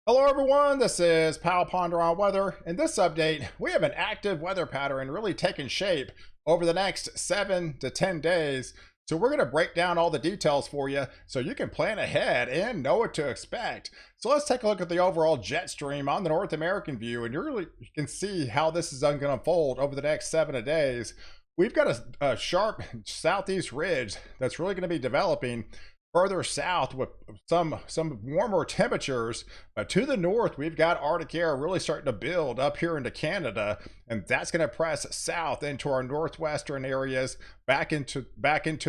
Hello everyone, this is Ponder on Weather. In this update, we have an active weather pattern really taking shape over the next 7 to 10 days. So we're going to break down all the details for you so you can plan ahead and know what to expect. So let's take a look at the overall jet stream on the North American view, and you can see how this is going to unfold over the next 7 days. We've got a sharp southeast ridge that's really going to be developing further south with some warmer temperatures, but to the north we've got Arctic air really starting to build up here into Canada, and that's going to press south into our northwestern areas, back into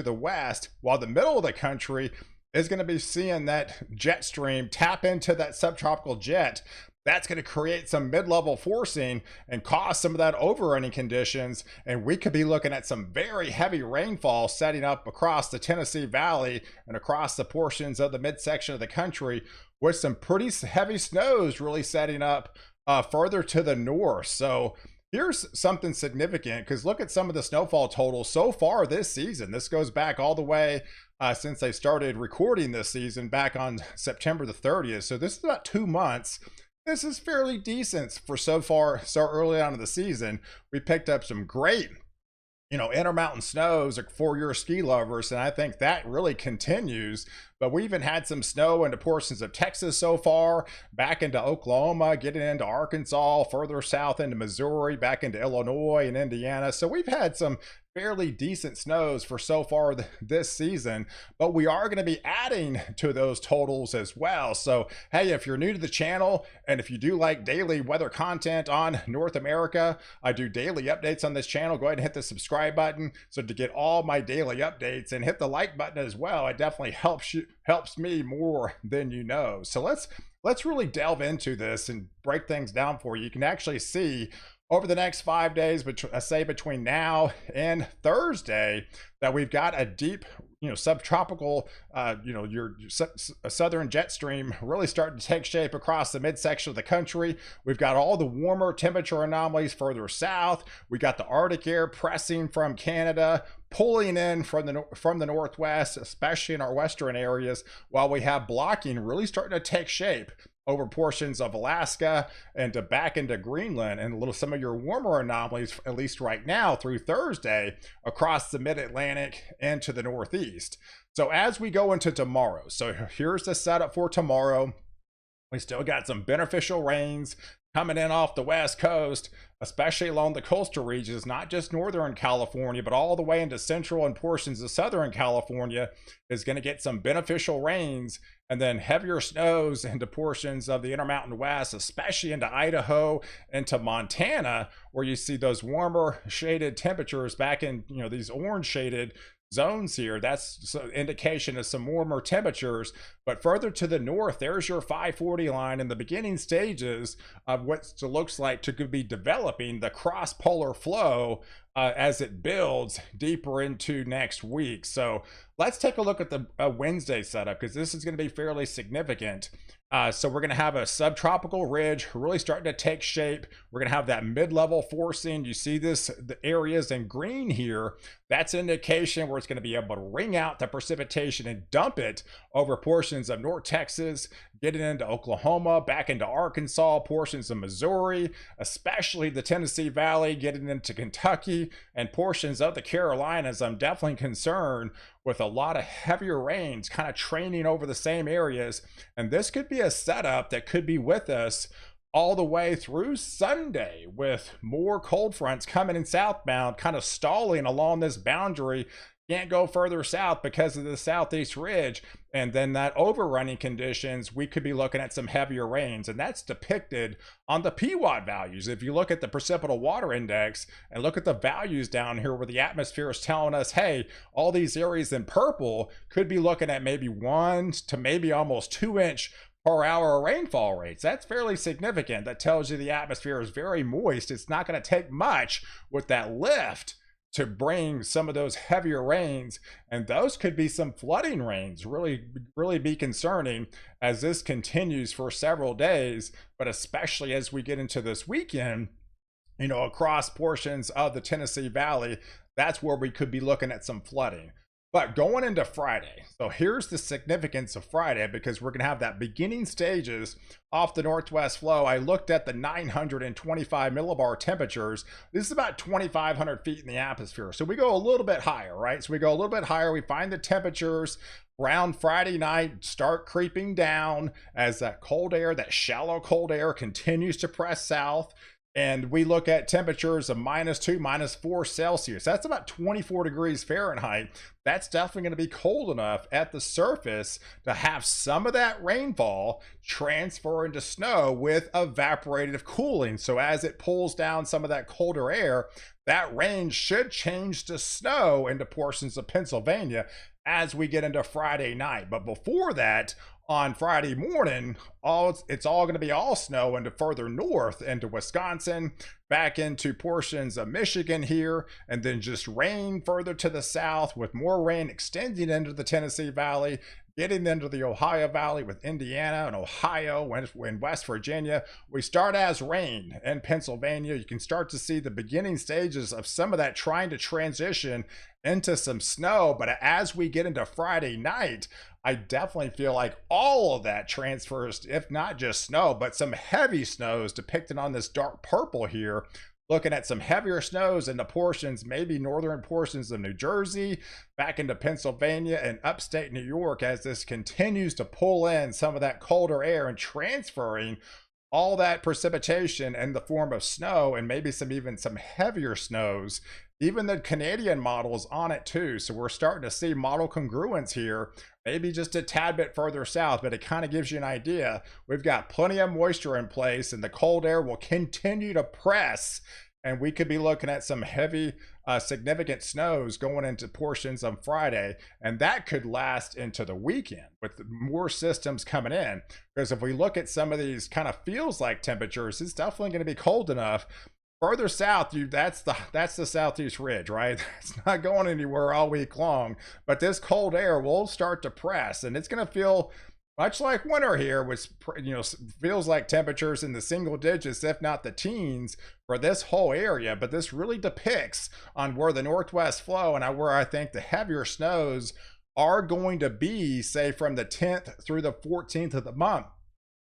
the west, while the middle of the country is going to be seeing that jet stream tap into that subtropical jet. That's going to create some mid-level forcing and cause some of that overrunning conditions, and we could be looking at some very heavy rainfall setting up across the Tennessee Valley and across the portions of the midsection of the country, with some pretty heavy snows really setting up further to the north. So here's something significant, because look at some of the snowfall totals so far this season. This goes back all the way since they started recording this season back on September the 30th. So this is about 2 months. This is fairly decent for so early on in the season. We picked up some great, intermountain snows for your ski lovers, and I think that really continues. But we even had some snow into portions of Texas so far, back into Oklahoma, getting into Arkansas, further south into Missouri, back into Illinois and Indiana. So we've had some fairly decent snows for so far this season, but we are going to be adding to those totals as well. So hey, if you're new to the channel and if you do like daily weather content on North America, I do daily updates on this channel. Go ahead and hit the subscribe button so to get all my daily updates, and hit the like button as well. It definitely helps me more than you know. So let's really delve into this and break things down for you. You can actually see over the next 5 days, say between now and Thursday, that we've got a deep, subtropical, your southern jet stream really starting to take shape across the midsection of the country. We've got all the warmer temperature anomalies further south. We got the Arctic air pressing from Canada, pulling in from the northwest, especially in our western areas, while we have blocking really starting to take shape over portions of Alaska and back into Greenland, and some of your warmer anomalies, at least right now through Thursday, across the mid-Atlantic and to the northeast. So as we go into tomorrow, so here's the setup for tomorrow. We still got some beneficial rains coming in off the west coast, especially along the coastal regions, not just northern California, but all the way into central and portions of southern California is going to get some beneficial rains, and then heavier snows into portions of the Intermountain West, especially into Idaho, into Montana, where you see those warmer shaded temperatures back in, these orange shaded zones here. That's an indication of some warmer temperatures. But further to the north, there's your 540 line in the beginning stages of what looks like to be developing the cross polar flow as it builds deeper into next week. So let's take a look at the Wednesday setup, because this is going to be fairly significant. So we're going to have a subtropical ridge really starting to take shape. We're going to have that mid-level forcing. You see the areas in green here. That's indication where it's going to be able to wring out the precipitation and dump it over portions of North Texas, getting into Oklahoma, back into Arkansas, portions of Missouri, especially the Tennessee Valley, getting into Kentucky and portions of the Carolinas. I'm definitely concerned with a lot of heavier rains kind of training over the same areas, and this could be a setup that could be with us all the way through Sunday, with more cold fronts coming in southbound, kind of stalling along this boundary. Can't go further south because of the southeast ridge, and then that overrunning conditions, we could be looking at some heavier rains, and that's depicted on the PWAT values. If you look at the precipitable water index and look at the values down here where the atmosphere is telling us, hey, all these areas in purple could be looking at maybe 1 to maybe almost 2-inch per hour rainfall rates. That's fairly significant. That tells you the atmosphere is very moist. It's not going to take much with that lift to bring some of those heavier rains, and those could be some flooding rains. Really be concerning as this continues for several days, but especially as we get into this weekend, across portions of the Tennessee Valley, that's where we could be looking at some flooding. But going into Friday, so here's the significance of Friday because we're going to have that beginning stages off the northwest flow. I looked at the 925 millibar temperatures. This is about 2,500 feet in the atmosphere. So we go a little bit higher, right? So we go a little bit higher. We find the temperatures around Friday night start creeping down as that cold air, that shallow cold air continues to press south. And we look at temperatures of -2, -4 Celsius. That's about 24 degrees Fahrenheit. That's definitely going to be cold enough at the surface to have some of that rainfall transfer into snow with evaporative cooling. So as it pulls down some of that colder air, that rain should change to snow into portions of Pennsylvania as we get into Friday night. But before that, on Friday morning, it's all going to be all snow into further north into Wisconsin, back into portions of Michigan here, and then just rain further to the south with more rain extending into the Tennessee Valley, getting into the Ohio Valley with Indiana and Ohio and West Virginia. We start as rain in Pennsylvania. You can start to see the beginning stages of some of that trying to transition into some snow. But as we get into Friday night, I definitely feel like all of that transfers, if not just snow, but some heavy snows depicted on this dark purple here. Looking at some heavier snows in the portions, maybe northern portions of New Jersey, back into Pennsylvania and upstate New York as this continues to pull in some of that colder air and transferring all that precipitation in the form of snow and maybe even some heavier snows. Even the Canadian models on it too. So we're starting to see model congruence here, maybe just a tad bit further south, but it kind of gives you an idea. We've got plenty of moisture in place and the cold air will continue to press. And we could be looking at some heavy, significant snows going into portions on Friday. And that could last into the weekend with more systems coming in. Because if we look at some of these kind of feels like temperatures, it's definitely going to be cold enough. Further south, that's the southeast ridge, right? It's not going anywhere all week long, but this cold air will start to press, and it's going to feel much like winter here, which feels like temperatures in the single digits, if not the teens, for this whole area. But this really depicts on where the northwest flow and where I think the heavier snows are going to be, say from the 10th through the 14th of the month.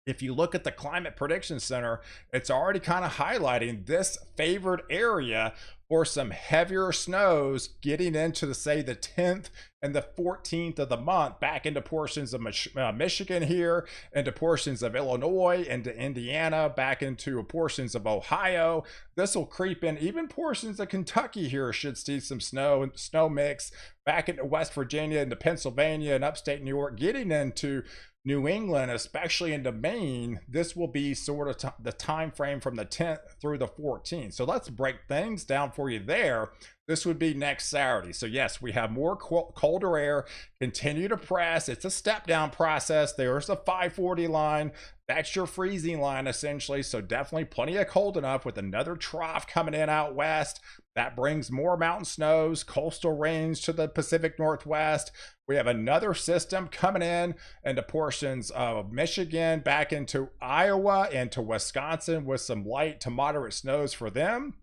If you look at the Climate Prediction Center, it's already kind of highlighting this favored area for some heavier snows getting into say the 10th and the 14th of the month, back into portions of Michigan here, into portions of Illinois, into Indiana, back into portions of Ohio. This will creep in even portions of Kentucky here should see some snow mix, back into West Virginia, into Pennsylvania and upstate New York, getting into New England, especially into Maine. This will be sort of the time frame from the 10th through the 14th. So let's break things down for you there. This would be next Saturday. So yes, we have more colder air continue to press. It's a step down process. There's the 540 line. That's your freezing line essentially. So definitely plenty of cold enough with another trough coming in out west. That brings more mountain snows, coastal rains to the Pacific Northwest. We have another system coming in into portions of Michigan, back into Iowa, into Wisconsin with some light to moderate snows for them.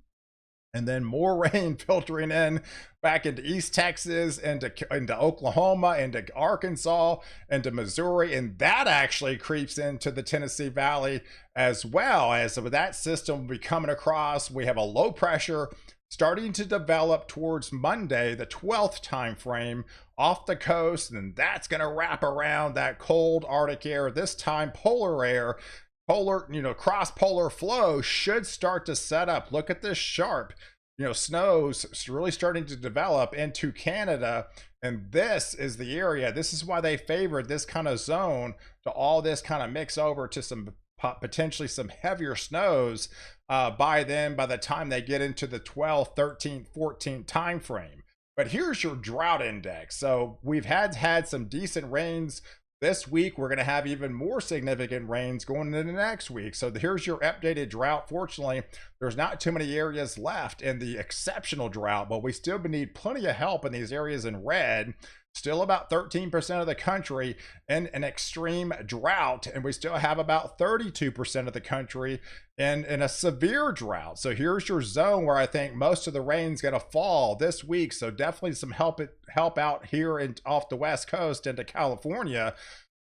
And then more rain filtering in back into East Texas, into Oklahoma, into Arkansas, into Missouri. And that actually creeps into the Tennessee Valley as well. As that system will be coming across, we have a low pressure starting to develop towards Monday, the 12th time frame off the coast. And that's going to wrap around that cold Arctic air, this time polar air. Cross-polar flow should start to set up. Look at this sharp, snows really starting to develop into Canada. And this is the area. This is why they favored this kind of zone to all this kind of mix over to some potentially some heavier snows by the time they get into the 12th, 13th, 14th time frame. But here's your drought index. So we've had some decent rains this week. We're going to have even more significant rains going into next week. So here's your updated drought. Fortunately, there's not too many areas left in the exceptional drought, but we still need plenty of help in these areas in red. still about 13% of the country in an extreme drought, and we still have about 32% of the country in a severe drought. So here's your zone where I think most of the rain's going to fall this week. So definitely some help out here in off the West Coast into California.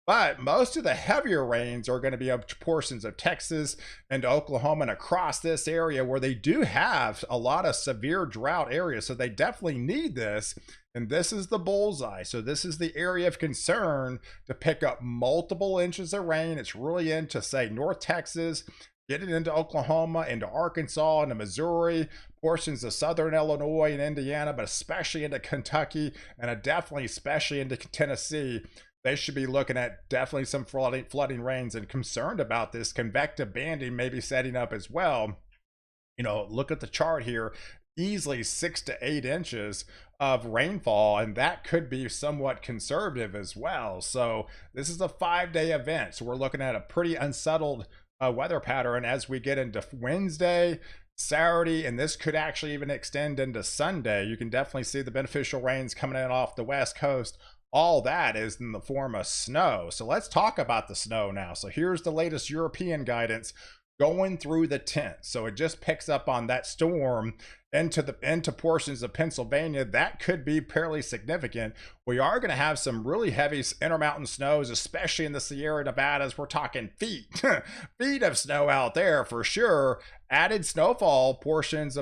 But most of the heavier rains are going to be up to portions of Texas and Oklahoma and across this area where they do have a lot of severe drought areas. So they definitely need this. And this is the bullseye. So this is the area of concern to pick up multiple inches of rain. It's really into, say, North Texas, getting into Oklahoma, into Arkansas, into Missouri, portions of southern Illinois and Indiana, but especially into Kentucky and definitely especially into Tennessee. They should be looking at definitely some flooding rains and concerned about this convective banding maybe setting up as well. You know, look at the chart here, easily 6 to 8 inches of rainfall, and that could be somewhat conservative as well. So this is a 5-day event. So we're looking at a pretty unsettled weather pattern as we get into Wednesday, Saturday, and this could actually even extend into Sunday. You can definitely see the beneficial rains coming in off the West Coast. All that is in the form of snow. So let's talk about the snow now. So here's the latest European guidance going through the 10th. So it just picks up on that storm into portions of Pennsylvania. That could be fairly significant. We are going to have some really heavy intermountain snows, especially in the Sierra Nevadas. We're talking feet feet of snow out there for sure. Added snowfall portions,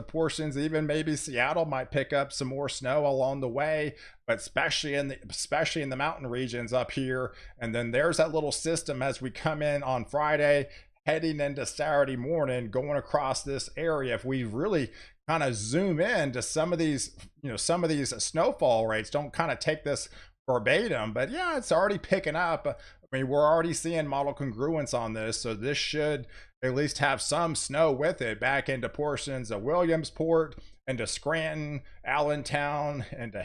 even maybe Seattle might pick up some more snow along the way, but especially in the mountain regions up here. And then there's that little system as we come in on Friday, heading into Saturday morning, going across this area. If we really kind of zoom in to some of these, some of these snowfall rates, don't kind of take this verbatim, but yeah, it's already picking up. I mean, we're already seeing model congruence on this, so this should at least have some snow with it back into portions of Williamsport, into Scranton, Allentown, into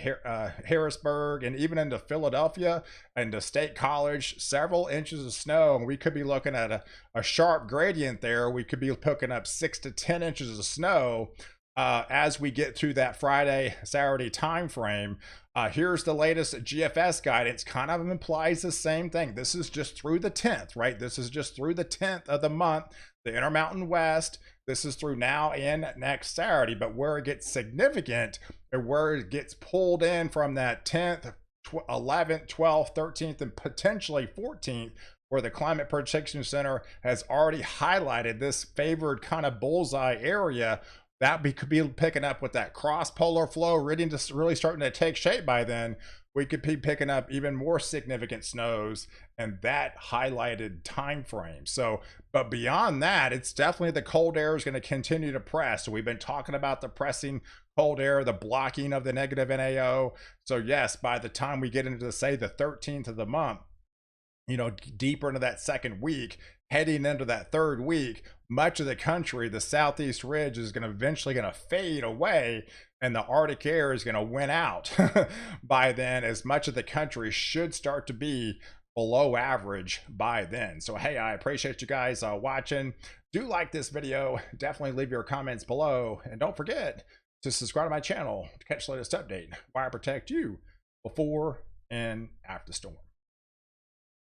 Harrisburg, and even into Philadelphia, into State College. Several inches of snow, and we could be looking at a sharp gradient there. We could be picking up 6 to 10 inches of snow as we get through that Friday, Saturday time frame. Here's the latest GFS guidance, kind of implies the same thing. This is just through the 10th, right? This is just through the 10th of the month, the Intermountain West. This is through now and next Saturday, but where it gets significant and where it gets pulled in from that 10th, 11th, 12th, 13th, and potentially 14th, where the Climate Protection Center has already highlighted this favored kind of bullseye area. That we could be picking up with that cross polar flow really starting to take shape by then. We could be picking up even more significant snows and that highlighted time frame. So, but beyond that, it's definitely the cold air is going to continue to press. So we've been talking about the pressing cold air, the blocking of the negative NAO. So yes, by the time we get into, say, the 13th of the month, deeper into that second week, heading into that third week, much of the country, the southeast ridge is eventually going to fade away, and the Arctic air is going to win out. By then, as much of the country should start to be below average by then. So hey, I appreciate you guys watching. Do like this video, definitely leave your comments below, and don't forget to subscribe to my channel to catch the latest update where I protect you before and after storm.